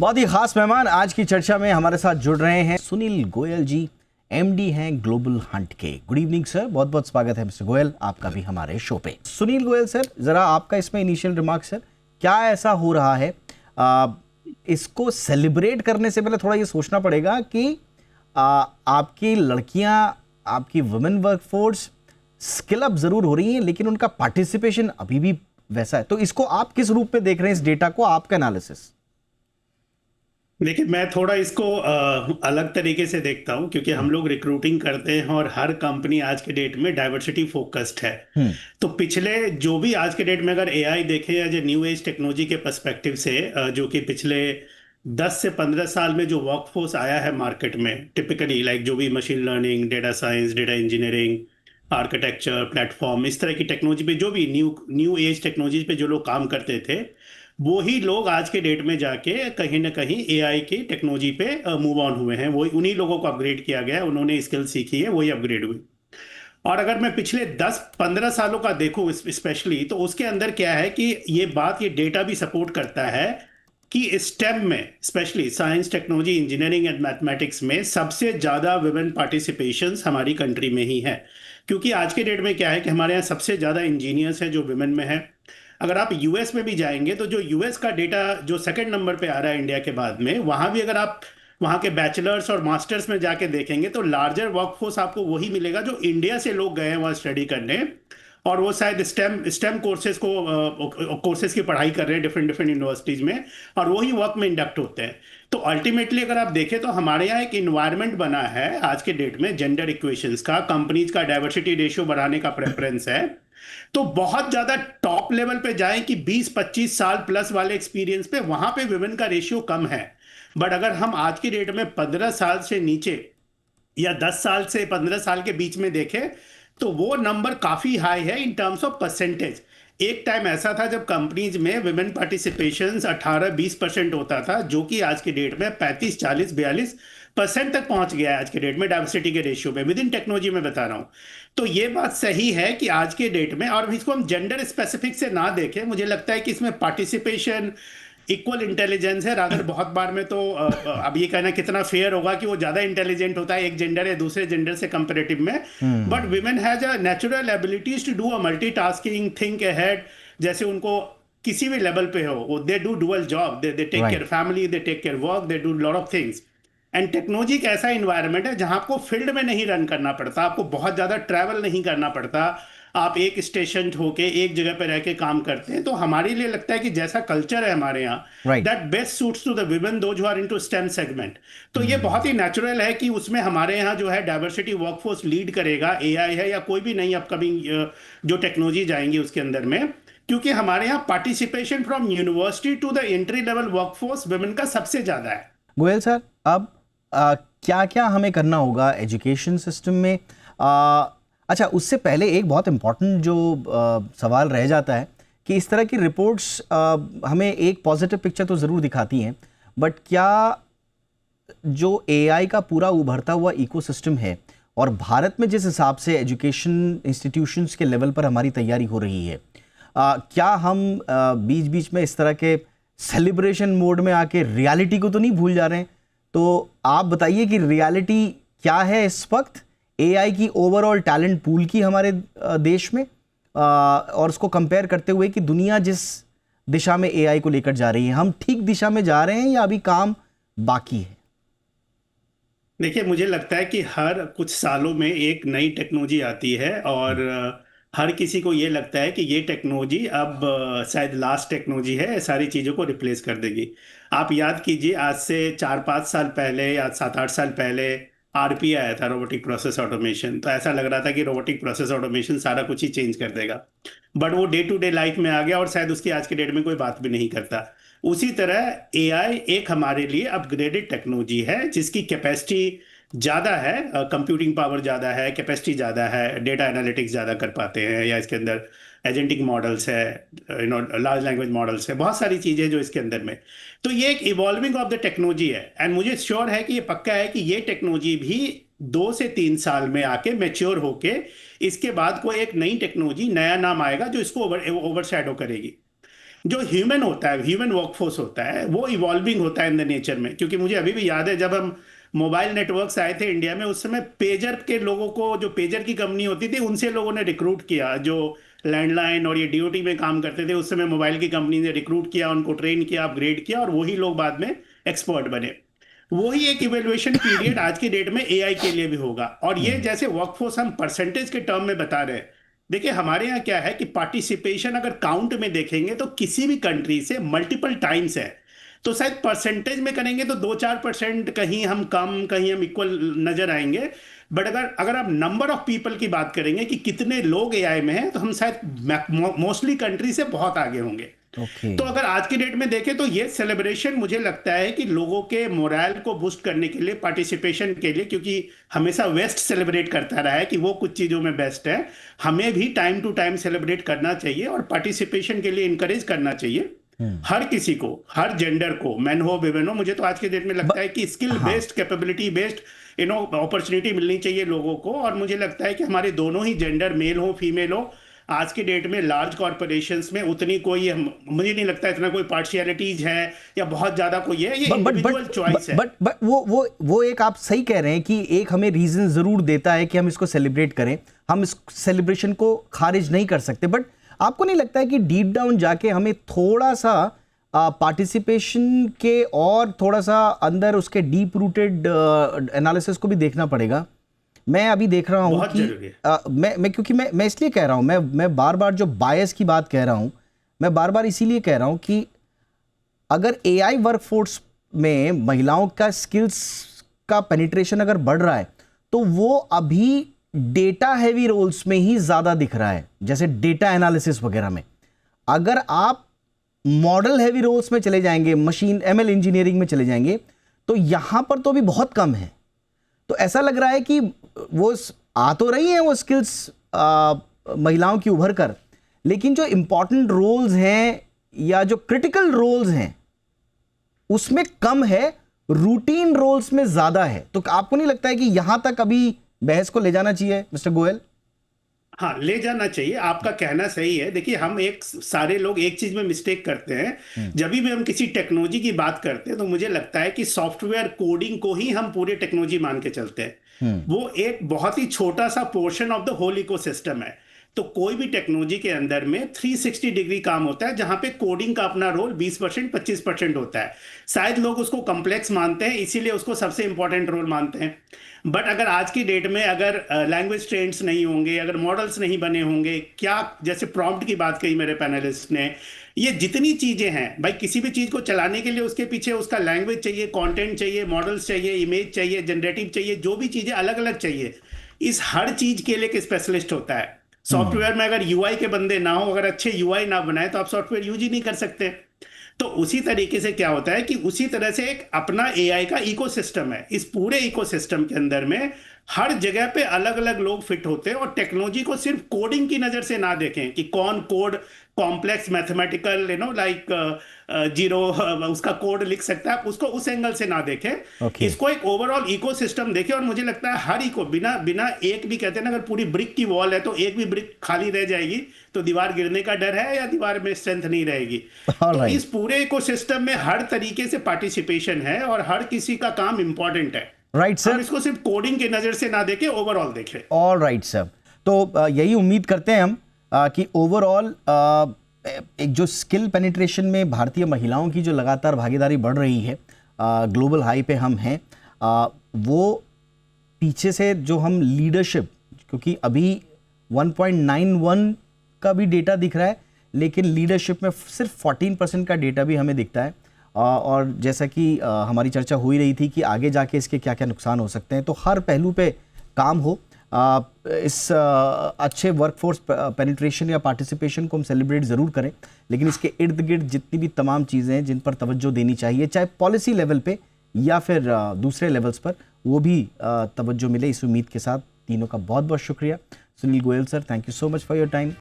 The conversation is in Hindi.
बहुत ही खास मेहमान आज की चर्चा में हमारे साथ जुड़ रहे हैं सुनील गोयल जी, एमडी हैं ग्लोबल हंट के। गुड इवनिंग सर, बहुत बहुत स्वागत है मिस्टर गोयल आपका भी हमारे शो पे। सुनील गोयल सर, जरा आपका इसमें इनिशियल रिमार्क सर, क्या ऐसा हो रहा है? इसको सेलिब्रेट करने से पहले थोड़ा ये सोचना पड़ेगा कि आपकी लड़कियां, आपकी वुमेन वर्कफोर्स स्किल अप जरूर हो रही हैं, लेकिन उनका पार्टिसिपेशन अभी भी वैसा है। तो इसको आप किस रूप में देख रहे हैं, इस डेटा को, आपका एनालिसिस? देखिए, मैं थोड़ा इसको अलग तरीके से देखता हूं, क्योंकि हम लोग रिक्रूटिंग करते हैं और हर कंपनी आज के डेट में डाइवर्सिटी फोकस्ड है। तो पिछले जो भी आज के डेट में अगर एआई देखें या जो न्यू एज टेक्नोलॉजी के पर्सपेक्टिव से, जो कि पिछले 10 से 15 साल में जो वर्कफोर्स आया है मार्केट में, टिपिकली लाइक जो भी machine learning, data science, data engineering, architecture, platform, इस तरह की टेक्नोलॉजी पे, जो भी न्यू एज टेक्नोलॉजी पे जो लोग काम करते थे, वो ही लोग आज के डेट में जाके कहीं ना कहीं एआई की टेक्नोलॉजी पे मूव ऑन हुए हैं। वो उन्हीं लोगों को अपग्रेड किया गया है, उन्होंने स्किल सीखी है, वही अपग्रेड हुई। और अगर मैं पिछले 10-15 सालों का देखूं स्पेशली, तो उसके अंदर क्या है कि ये डेटा भी सपोर्ट करता है कि स्टेम में, specially science, technology, engineering and mathematics में सबसे ज़्यादा वुमेन पार्टिसिपेशंस हमारी कंट्री में ही है। क्योंकि आज के डेट में क्या है कि हमारे यहाँ सबसे ज़्यादा इंजीनियर्स हैं जो वुमेन में है। अगर आप यूएस में भी जाएंगे तो जो यूएस का डेटा जो सेकंड नंबर पे आ रहा है इंडिया के बाद में, वहां भी अगर आप वहां के बैचलर्स और मास्टर्स में जाके देखेंगे तो लार्जर वर्कफोर्स आपको वही मिलेगा जो इंडिया से लोग गए हैं वहाँ स्टडी करने, और वो शायद स्टेम कोर्सेज की पढ़ाई कर रहे हैं डिफरेंट डिफरेंट यूनिवर्सिटीज में, और वही वर्क में इंडक्ट होते हैं। तो अल्टीमेटली अगर आप देखें तो हमारे यहाँ एक इन्वायरमेंट बना है आज के डेट में जेंडर इक्वेशंस का, कंपनीज का डाइवर्सिटी रेशियो बढ़ाने का प्रेफरेंस है। तो बहुत ज्यादा टॉप लेवल पे जाएं कि 20-25 साल प्लस वाले एक्सपीरियंस पे, वहां पे विमेन का रेशियो कम है। बट अगर हम आज की डेट में 15 साल से नीचे या 10 साल से 15 साल के बीच में देखें तो वो नंबर काफी हाई है इन टर्म्स ऑफ परसेंटेज। एक टाइम ऐसा था जब कंपनीज में विमेन पार्टिसिपेशन 18-20% होता था, जो कि आज की डेट में 35-40-42% तक पहुंच गया है आज के डेट में डाइवर्सिटी के रेशियो में, विद इन टेक्नोलॉजी में बता रहा हूं। तो ये बात सही है कि आज के डेट में, और इसको हम जेंडर स्पेसिफिक से ना देखें, मुझे लगता है कि इसमें पार्टिसिपेशन, इक्वल इंटेलिजेंस है। रादर बहुत बार में तो अब ये कहना कितना फेयर होगा कि वो ज्यादा इंटेलिजेंट होता है एक जेंडर या दूसरे जेंडर से कंपेरेटिव में, but women has a natural abilities to do a multitasking, think ahead. जैसे उनको किसी भी लेवल पे हो, they do dual job, they take care family, they take care work, they do lot of things. And technology एक ऐसा इन्वायरमेंट है जहां आपको फील्ड में नहीं रन करना पड़ता, आपको बहुत ज्यादा ट्रैवल नहीं करना पड़ता, आप एक स्टेशन होके एक जगह पे रह के काम करते हैं। तो हमारे लिए लगता है कि जैसा कल्चर है हमारे यहाँ, that best suits to the women those who are into STEM segment. तो ये बहुत ही नेचुरल है कि उसमें हमारे यहाँ जो है डाइवर्सिटी वर्कफोर्स लीड करेगा, एआई है या कोई भी नई अपकमिंग जो टेक्नोलॉजी जाएंगी उसके अंदर में, क्योंकि हमारे यहाँ participation from university to the entry level workforce women का सबसे ज्यादा है। गोयल सर, अब क्या क्या हमें करना होगा एजुकेशन सिस्टम में? अच्छा, उससे पहले एक बहुत इम्पॉर्टेंट जो सवाल रह जाता है कि इस तरह की रिपोर्ट्स हमें एक पॉजिटिव पिक्चर तो ज़रूर दिखाती हैं, बट क्या जो एआई का पूरा उभरता हुआ इकोसिस्टम है और भारत में जिस हिसाब से एजुकेशन इंस्टीट्यूशंस के लेवल पर हमारी तैयारी हो रही है, क्या हम बीच बीच में इस तरह के सेलिब्रेशन मोड में आके रियलिटी को तो नहीं भूल जा रहे हैं? तो आप बताइए कि रियलिटी क्या है इस वक्त एआई की ओवरऑल टैलेंट पूल की हमारे देश में, और उसको कंपेयर करते हुए कि दुनिया जिस दिशा में एआई को लेकर जा रही है, हम ठीक दिशा में जा रहे हैं या अभी काम बाकी है? देखिए, मुझे लगता है कि हर कुछ सालों में एक नई टेक्नोलॉजी आती है, और हर किसी को ये लगता है कि ये टेक्नोलॉजी अब शायद लास्ट टेक्नोलॉजी है, सारी चीज़ों को रिप्लेस कर देगी। आप याद कीजिए, आज से 4-5 साल पहले या 7-8 साल पहले आरपी आया था, रोबोटिक प्रोसेस ऑटोमेशन। तो ऐसा लग रहा था कि रोबोटिक प्रोसेस ऑटोमेशन सारा कुछ ही चेंज कर देगा, बट वो डे टू डे लाइफ में आ गया और शायद उसकी आज के डेट में कोई बात भी नहीं करता। उसी तरह एआई एक हमारे लिए अपग्रेडेड टेक्नोलॉजी है जिसकी कैपेसिटी ज़्यादा है, कंप्यूटिंग पावर ज़्यादा है, कैपेसिटी ज़्यादा है, डेटा एनालिटिक्स ज़्यादा कर पाते हैं, या इसके अंदर एजेंटिक मॉडल्स है, लार्ज लैंग्वेज मॉडल्स है, बहुत सारी चीज़ें जो इसके अंदर में। तो ये एक इवॉल्विंग ऑफ द टेक्नोलॉजी है, एंड मुझे श्योर है कि ये पक्का है कि ये टेक्नोलॉजी भी 2 से 3 साल में आके मैच्योर होके इसके बाद कोई एक नई टेक्नोलॉजी, नया नाम आएगा जो इसको ओवरशैडो करेगी। जो ह्यूमन होता है, ह्यूमन वर्कफोर्स होता है, वो इवॉल्विंग होता है इन द नेचर में। क्योंकि मुझे अभी भी याद है जब हम मोबाइल नेटवर्क्स आए थे इंडिया में, उस समय पेजर के लोगों को, जो पेजर की कंपनी होती थी, उनसे लोगों ने रिक्रूट किया। जो लैंडलाइन और ये डीओटी में काम करते थे, उस समय मोबाइल की कंपनी ने रिक्रूट किया, उनको ट्रेन किया, अपग्रेड किया, और वही लोग बाद में एक्सपर्ट बने। वही एक इवेल्युएशन पीरियड आज की डेट में एआई के लिए भी होगा। और ये जैसे वर्कफोर्स हम परसेंटेज के टर्म में बता रहे हैं, देखिए हमारे यहाँ क्या है कि पार्टिसिपेशन अगर काउंट में देखेंगे तो किसी भी कंट्री से मल्टीपल टाइम्स है। तो शायद परसेंटेज में करेंगे तो 2-4% कहीं हम कम, कहीं हम इक्वल नजर आएंगे। बट अगर अगर आप नंबर ऑफ पीपल की बात करेंगे कि कितने लोग एआई में हैं, तो हम शायद मोस्टली कंट्री से बहुत आगे होंगे। ओके। तो अगर आज की डेट में देखें तो ये सेलिब्रेशन मुझे लगता है कि लोगों के मोरल को बूस्ट करने के लिए, पार्टिसिपेशन के लिए, क्योंकि हमेशा वेस्ट सेलिब्रेट करता रहा है कि वो कुछ चीज़ों में बेस्ट है, हमें भी टाइम टू टाइम सेलिब्रेट करना चाहिए और पार्टिसिपेशन के लिए इनकरेज करना चाहिए हर किसी को, हर जेंडर को, मैन हो विमेन हो। मुझे तो आज के डेट में लगता है कि स्किल हाँ। बेस्ड, कैपेबिलिटी बेस्ड अपॉर्चुनिटी मिलनी चाहिए लोगों को। और मुझे लगता है कि हमारे दोनों ही जेंडर, मेल हो फीमेल हो, आज की डेट में लार्ज कॉर्पोरेशंस में उतनी कोई, मुझे नहीं लगता इतना कोई पार्शियलिटीज है या बहुत ज्यादा कोई है। ये इंडिविजुअल चॉइस है। बट वो एक आप सही कह रहे हैं कि एक हमें रीजन जरूर देता है कि हम इसको सेलिब्रेट करें, हम इस सेलिब्रेशन को खारिज नहीं कर सकते। बट आपको नहीं लगता है कि डीप डाउन जाके हमें थोड़ा सा पार्टिसिपेशन के और थोड़ा सा अंदर उसके डीप रूटेड एनालिसिस को भी देखना पड़ेगा? मैं अभी देख रहा हूँ कि मैं क्योंकि मैं इसलिए कह रहा हूँ, मैं बार बार जो बायस की बात कह रहा हूँ, मैं बार बार इसीलिए कह रहा हूँ कि अगर एआई वर्कफोर्स में महिलाओं का स्किल्स का पेनिट्रेशन अगर बढ़ रहा है, तो वो अभी डेटा हैवी रोल्स में ही ज़्यादा दिख रहा है, जैसे डेटा एनालिसिस वगैरह में। अगर आप मॉडल हैवी रोल्स में चले जाएंगे, मशीन एमएल इंजीनियरिंग में चले जाएंगे, तो यहाँ पर तो भी बहुत कम है। तो ऐसा लग रहा है कि वो आ तो रही हैं वो स्किल्स महिलाओं की उभर कर, लेकिन जो इंपॉर्टेंट रोल्स हैं या जो क्रिटिकल रोल्स हैं उसमें कम है, रूटीन रोल्स में ज्यादा है। तो आपको नहीं लगता है कि यहां तक अभी बहस को ले जाना चाहिए मिस्टर गोयल? हाँ, ले जाना चाहिए, आपका कहना सही है। देखिए हम सारे लोग एक चीज में मिस्टेक करते हैं। जब भी हम किसी टेक्नोलॉजी की बात करते हैं तो मुझे लगता है कि सॉफ्टवेयर कोडिंग को ही हम पूरी टेक्नोलॉजी मान के चलते हैं। वो एक बहुत ही छोटा सा portion of the whole ecosystem है। तो कोई भी टेक्नोलॉजी के अंदर में 360 डिग्री काम होता है, जहां पे कोडिंग का अपना रोल 20% 25% होता है। शायद लोग उसको कॉम्प्लेक्स मानते हैं, इसीलिए उसको सबसे इंपॉर्टेंट रोल मानते हैं। बट अगर आज की डेट में अगर लैंग्वेज ट्रेंड्स नहीं होंगे, अगर मॉडल्स नहीं बने होंगे, क्या जैसे प्रॉम्प्ट की बात कही मेरे पैनलिस्ट ने, ये जितनी चीजें हैं भाई, किसी भी चीज को चलाने के लिए उसके पीछे उसका लैंग्वेज चाहिए, कंटेंट चाहिए, मॉडल्स चाहिए, इमेज चाहिए, जनरेटिव चाहिए, जो भी चीजें अलग अलग चाहिए, इस हर चीज के लिए एक स्पेशलिस्ट होता है। सॉफ्टवेयर में अगर यूआई के बंदे ना हो, अगर अच्छे यूआई ना बनाए, तो आप सॉफ्टवेयर यूज ही नहीं कर सकते। तो उसी तरीके से क्या होता है कि उसी तरह से एक अपना एआई का इकोसिस्टम है। इस पूरे इकोसिस्टम के अंदर में हर जगह पे अलग अलग लोग फिट होते हैं। और टेक्नोलॉजी को सिर्फ कोडिंग की नजर से ना देखें कि कौन code complex mathematical like zero उसका कोड लिख सकता है, उसको उस एंगल से ना देखें। इसको एक ओवरऑल इकोसिस्टम देखें। और मुझे लगता है हर इको बिना एक भी, कहते हैं ना, अगर पूरी ब्रिक की वॉल है तो एक भी ब्रिक खाली रह जाएगी तो दीवार गिरने का डर है या दीवार में स्ट्रेंथ नहीं रहेगी। तो इस पूरे इकोसिस्टम में हर तरीके से पार्टिसिपेशन है और हर किसी का काम इंपॉर्टेंट है। राइट सर, हम इसको सिर्फ कोडिंग की नजर से ना देखें, ओवरऑल देखें। ऑल राइट सर, तो यही उम्मीद करते हैं हम कि ओवरऑल एक जो स्किल पेनिट्रेशन में भारतीय महिलाओं की जो लगातार भागीदारी बढ़ रही है, ग्लोबल हाई पे हम हैं, वो पीछे से जो हम लीडरशिप, क्योंकि अभी 1.91 का भी डेटा दिख रहा है, लेकिन लीडरशिप में सिर्फ 14% का डेटा भी हमें दिखता है। और जैसा कि हमारी चर्चा हो ही रही थी कि आगे जाके इसके क्या क्या नुकसान हो सकते हैं, तो हर पहलू पे काम हो। इस अच्छे वर्कफोर्स पेनिट्रेशन या पार्टिसिपेशन को हम सेलिब्रेट ज़रूर करें, लेकिन इसके इर्द गिर्द जितनी भी तमाम चीज़ें हैं जिन पर तवज्जो देनी चाहिए, चाहे पॉलिसी लेवल पे या फिर दूसरे लेवल्स पर, वो भी तवज्जो मिले, इस उम्मीद के साथ तीनों का बहुत बहुत शुक्रिया। Sunil Goyal sir, thank you so much for your time.